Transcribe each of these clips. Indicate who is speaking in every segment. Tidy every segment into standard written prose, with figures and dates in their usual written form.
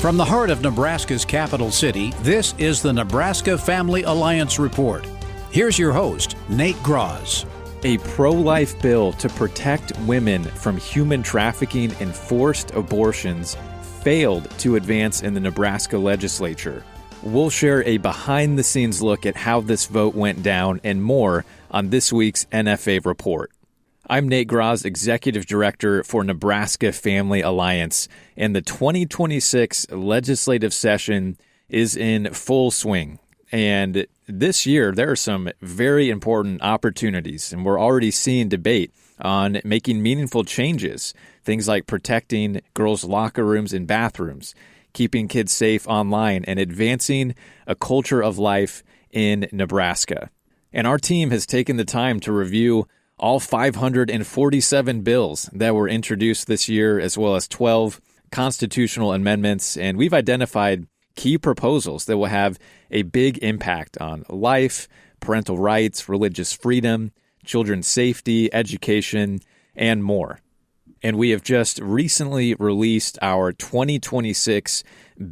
Speaker 1: From the heart of Nebraska's capital city, this is the Nebraska Family Alliance Report. Here's your host, Nate Graz.
Speaker 2: A pro-life bill to protect women from human trafficking and forced abortions failed to advance in the Nebraska Legislature. We'll share a behind-the-scenes look at how this vote went down and more on this week's NFA Report. I'm Nate Graz, Executive Director for Nebraska Family Alliance, and the 2026 legislative session is in full swing. And this year, there are some very important opportunities, and we're already seeing debate on making meaningful changes, things like protecting girls' locker rooms and bathrooms, keeping kids safe online, and advancing a culture of life in Nebraska. And our team has taken the time to review all 547 bills that were introduced this year, as well as 12 constitutional amendments, and we've identified key proposals that will have a big impact on life, parental rights, religious freedom, children's safety, education, and more. And we have just recently released our 2026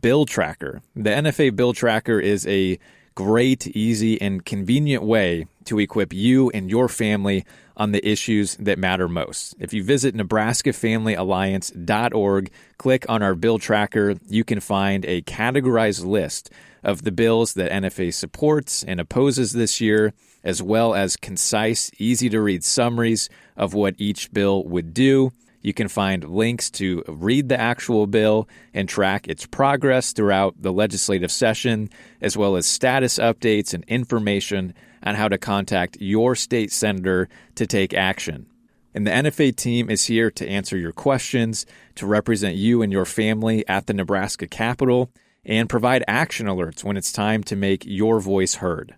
Speaker 2: Bill Tracker. The NFA Bill Tracker is a great, easy, and convenient way to equip you and your family on the issues that matter most. If you visit nebraskafamilyalliance.org, click on our bill tracker, you can find a categorized list of the bills that NFA supports and opposes this year, as well as concise, easy-to-read summaries of what each bill would do. You can find links to read the actual bill and track its progress throughout the legislative session, as well as status updates and information on how to contact your state senator to take action. And the NFA team is here to answer your questions, to represent you and your family at the Nebraska Capitol, and provide action alerts when it's time to make your voice heard.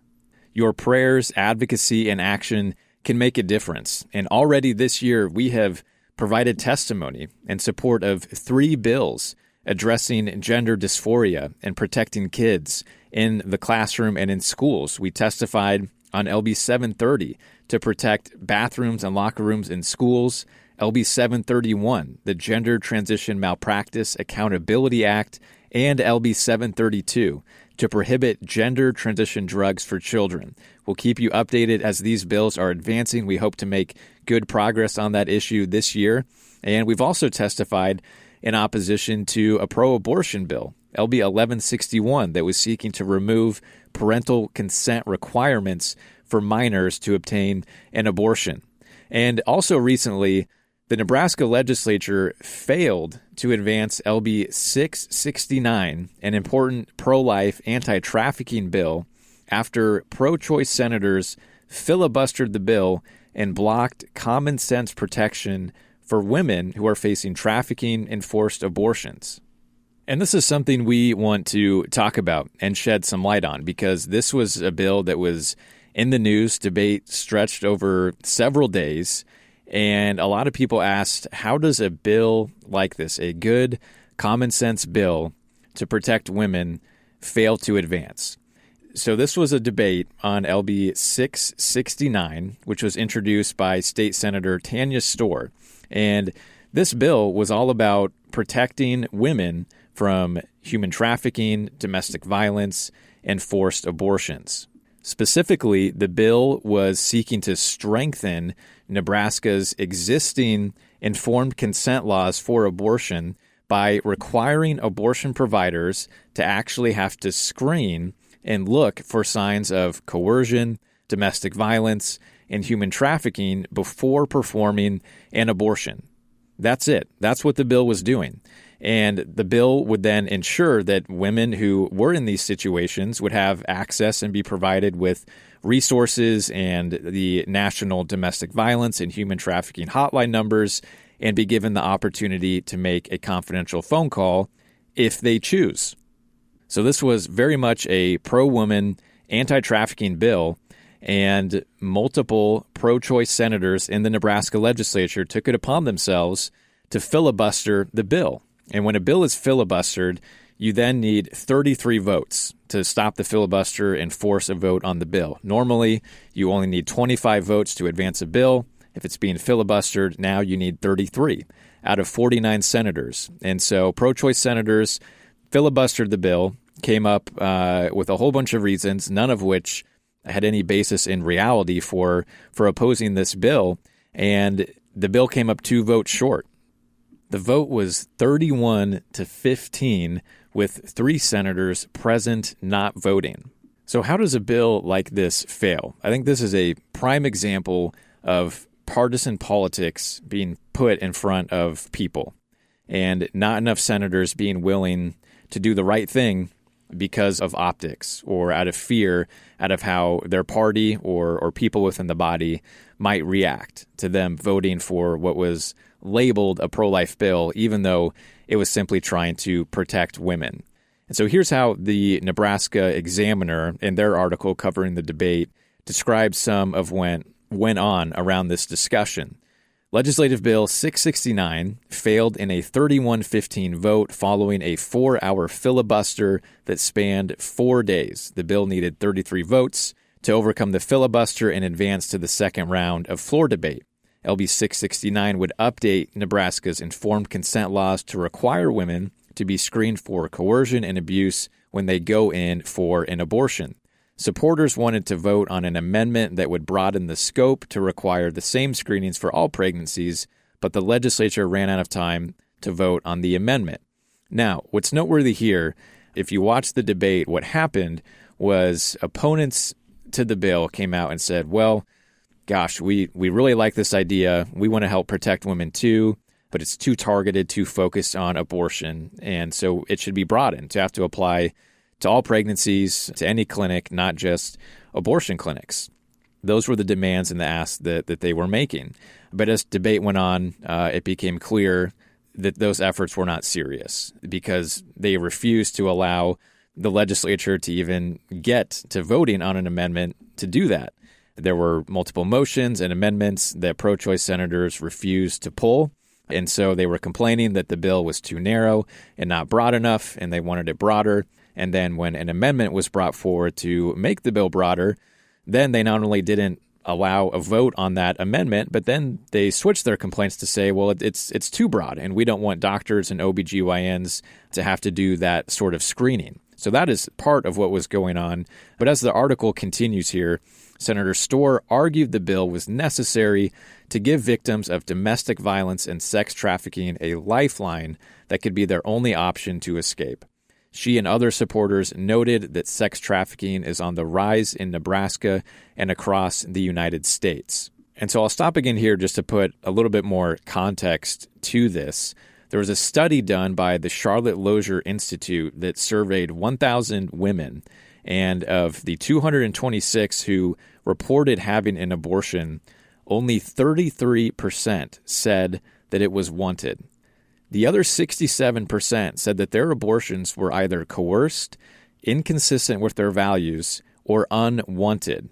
Speaker 2: Your prayers, advocacy, and action can make a difference. And already this year, we have provided testimony in support of 3 bills addressing gender dysphoria and protecting kids in the classroom and in schools. We testified on LB 730 to protect bathrooms and locker rooms in schools, LB 731, the Gender Transition Malpractice Accountability Act, and LB 732 to prohibit gender transition drugs for children. We'll keep you updated as these bills are advancing. We hope to make good progress on that issue this year. And we've also testified in opposition to a pro-abortion bill, LB 1161, that was seeking to remove parental consent requirements for minors to obtain an abortion. And also recently, the Nebraska Legislature failed to advance LB 669, an important pro-life anti-trafficking bill, after pro-choice senators filibustered the bill and blocked common sense protection for women who are facing trafficking and forced abortions. And this is something we want to talk about and shed some light on, because this was a bill that was in the news. Debate stretched over several days, and a lot of people asked, how does a bill like this, a good common sense bill to protect women, fail to advance? So this was a debate on LB 669, which was introduced by State Senator Tanya Storr. And this bill was all about protecting women from human trafficking, domestic violence, and forced abortions. Specifically, the bill was seeking to strengthen Nebraska's existing informed consent laws for abortion by requiring abortion providers to actually have to screen and look for signs of coercion, domestic violence, and human trafficking before performing an abortion. That's it. That's what the bill was doing. And the bill would then ensure that women who were in these situations would have access and be provided with resources and the National Domestic Violence and Human Trafficking hotline numbers, and be given the opportunity to make a confidential phone call if they choose. So this was very much a pro-woman, anti-trafficking bill, and multiple pro-choice senators in the Nebraska Legislature took it upon themselves to filibuster the bill. And when a bill is filibustered, you then need 33 votes to stop the filibuster and force a vote on the bill. Normally, you only need 25 votes to advance a bill. If it's being filibustered, now you need 33 out of 49 senators. And so pro-choice senators filibustered the bill, came up with a whole bunch of reasons, none of which had any basis in reality for opposing this bill, and the bill came up 2 votes short. The vote was 31-15, with 3 senators present not voting. So how does a bill like this fail? I think this is a prime example of partisan politics being put in front of people and not enough senators being willing to do the right thing because of optics or out of fear, out of how their party or people within the body might react to them voting for what was labeled a pro-life bill, even though it was simply trying to protect women. And so here's how the Nebraska Examiner, in their article covering the debate, describes some of what went on around this discussion. Legislative Bill 669 failed in a 31-15 vote following a 4-hour filibuster that spanned 4 days. The bill needed 33 votes to overcome the filibuster and advance to the second round of floor debate. LB 669 would update Nebraska's informed consent laws to require women to be screened for coercion and abuse when they go in for an abortion. Supporters wanted to vote on an amendment that would broaden the scope to require the same screenings for all pregnancies, but the legislature ran out of time to vote on the amendment. Now, what's noteworthy here, if you watch the debate, what happened was opponents to the bill came out and said, well, gosh, we really like this idea. We want to help protect women too, but it's too targeted, too focused on abortion, and so it should be broadened to have to apply to all pregnancies, to any clinic, not just abortion clinics. Those were the demands and the asks that they were making. But as debate went on, it became clear that those efforts were not serious because they refused to allow the legislature to even get to voting on an amendment to do that. There were multiple motions and amendments that pro-choice senators refused to pull, and so they were complaining that the bill was too narrow and not broad enough, and they wanted it broader. And then when an amendment was brought forward to make the bill broader, then they not only didn't allow a vote on that amendment, but then they switched their complaints to say, well, it's too broad, and we don't want doctors and OBGYNs to have to do that sort of screening. So that is part of what was going on. But as the article continues here, Senator Storr argued the bill was necessary to give victims of domestic violence and sex trafficking a lifeline that could be their only option to escape. She and other supporters noted that sex trafficking is on the rise in Nebraska and across the United States. And so I'll stop again here just to put a little bit more context to this. There was a study done by the Charlotte Lozier Institute that surveyed 1,000 women, and of the 226 who reported having an abortion, only 33% said that it was wanted. The other 67% said that their abortions were either coerced, inconsistent with their values, or unwanted.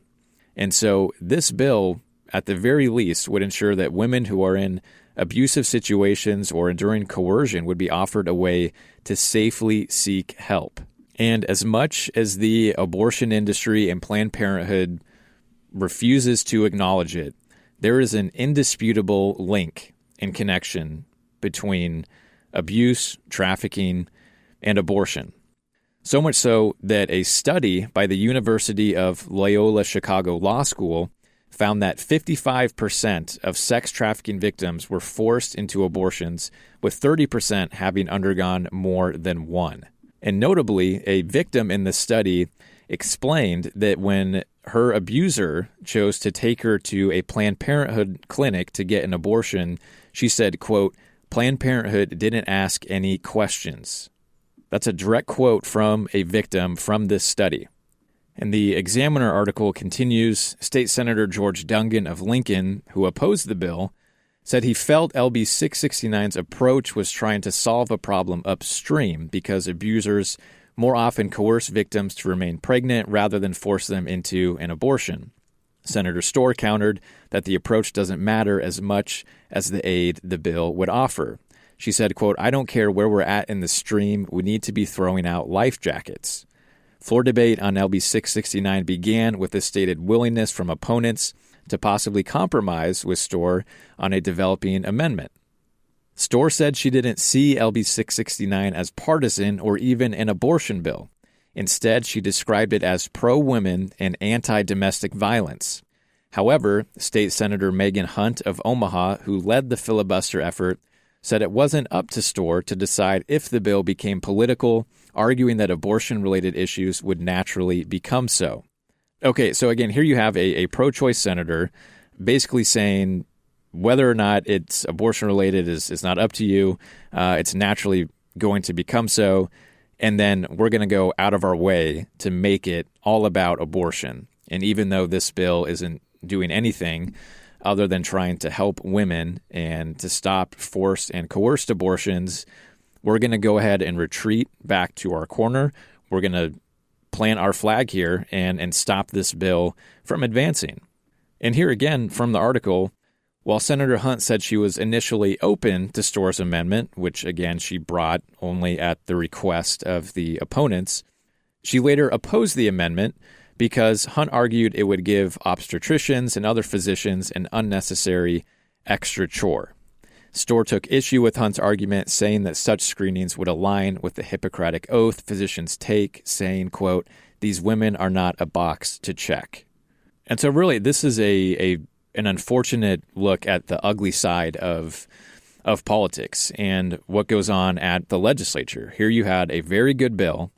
Speaker 2: And so this bill, at the very least, would ensure that women who are in abusive situations or enduring coercion would be offered a way to safely seek help. And as much as the abortion industry and Planned Parenthood refuses to acknowledge it, there is an indisputable link and connection between abuse, trafficking, and abortion. So much so that a study by the University of Loyola Chicago Law School found that 55% of sex trafficking victims were forced into abortions, with 30% having undergone more than one. And notably, a victim in the study explained that when her abuser chose to take her to a Planned Parenthood clinic to get an abortion, she said, quote, "Planned Parenthood didn't ask any questions." That's a direct quote from a victim from this study. And the Examiner article continues. State Senator George Dungan of Lincoln, who opposed the bill, said he felt LB 669's approach was trying to solve a problem upstream because abusers more often coerce victims to remain pregnant rather than force them into an abortion. Senator Storr countered that the approach doesn't matter as much as the aid the bill would offer. She said, quote, "I don't care where we're at in the stream. We need to be throwing out life jackets." Floor debate on LB 669 began with a stated willingness from opponents to possibly compromise with Storr on a developing amendment. Storr said she didn't see LB 669 as partisan or even an abortion bill. Instead, she described it as pro-women and anti-domestic violence. However, State Senator Megan Hunt of Omaha, who led the filibuster effort, said it wasn't up to Storr to decide if the bill became political, arguing that abortion-related issues would naturally become so. Okay, so again, here you have a pro-choice senator basically saying whether or not it's abortion-related is not up to you. It's naturally going to become so. And then we're going to go out of our way to make it all about abortion. And even though this bill isn't doing anything other than trying to help women and to stop forced and coerced abortions, we're going to go ahead and retreat back to our corner. We're going to plant our flag here and stop this bill from advancing. And here again from the article, while Senator Hunt said she was initially open to Storr's amendment, which again she brought only at the request of the opponents, she later opposed the amendment because Hunt argued it would give obstetricians and other physicians an unnecessary extra chore. Storr took issue with Hunt's argument, saying that such screenings would align with the Hippocratic Oath physicians take, saying, quote, "These women are not a box to check." And so really, this is an unfortunate look at the ugly side of politics and what goes on at the legislature. Here you had a very good bill,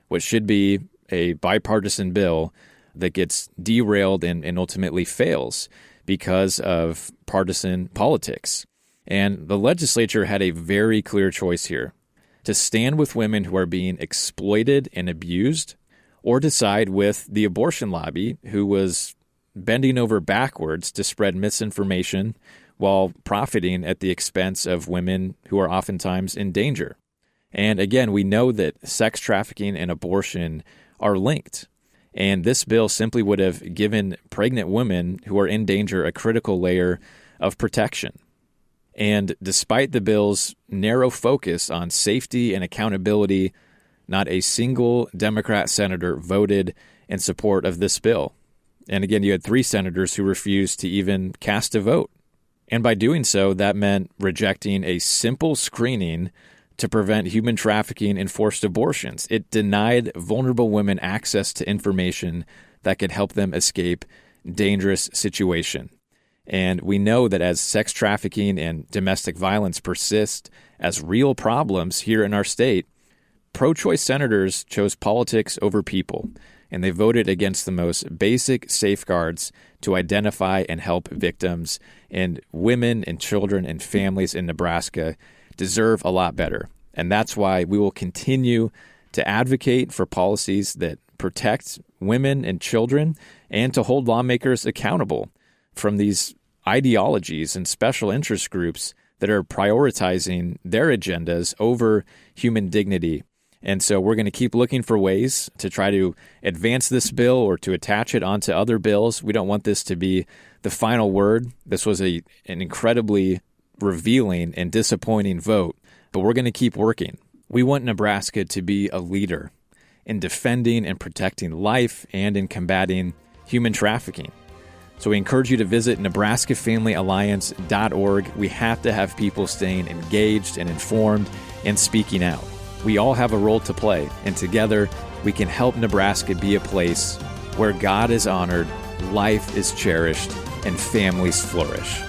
Speaker 2: which should be a bipartisan bill, that gets derailed and ultimately fails because of partisan politics. And the legislature had a very clear choice here: to stand with women who are being exploited and abused, or to side with the abortion lobby, who was bending over backwards to spread misinformation while profiting at the expense of women who are oftentimes in danger. And again, we know that sex trafficking and abortion are linked. And this bill simply would have given pregnant women who are in danger a critical layer of protection. And despite the bill's narrow focus on safety and accountability, not a single Democrat senator voted in support of this bill. And again, you had 3 senators who refused to even cast a vote. And by doing so, that meant rejecting a simple screening to prevent human trafficking and forced abortions. It denied vulnerable women access to information that could help them escape dangerous situation. And we know that as sex trafficking and domestic violence persist as real problems here in our state, pro-choice senators chose politics over people, and they voted against the most basic safeguards to identify and help victims. And women and children and families in Nebraska deserve a lot better. And that's why we will continue to advocate for policies that protect women and children, and to hold lawmakers accountable from these ideologies and special interest groups that are prioritizing their agendas over human dignity. And so we're going to keep looking for ways to try to advance this bill or to attach it onto other bills. We don't want this to be the final word. This was an incredibly revealing and disappointing vote, but we're going to keep working. We want Nebraska to be a leader in defending and protecting life and in combating human trafficking. So we encourage you to visit NebraskaFamilyAlliance.org. We have to have people staying engaged and informed and speaking out. We all have a role to play, and together we can help Nebraska be a place where God is honored, life is cherished, and families flourish.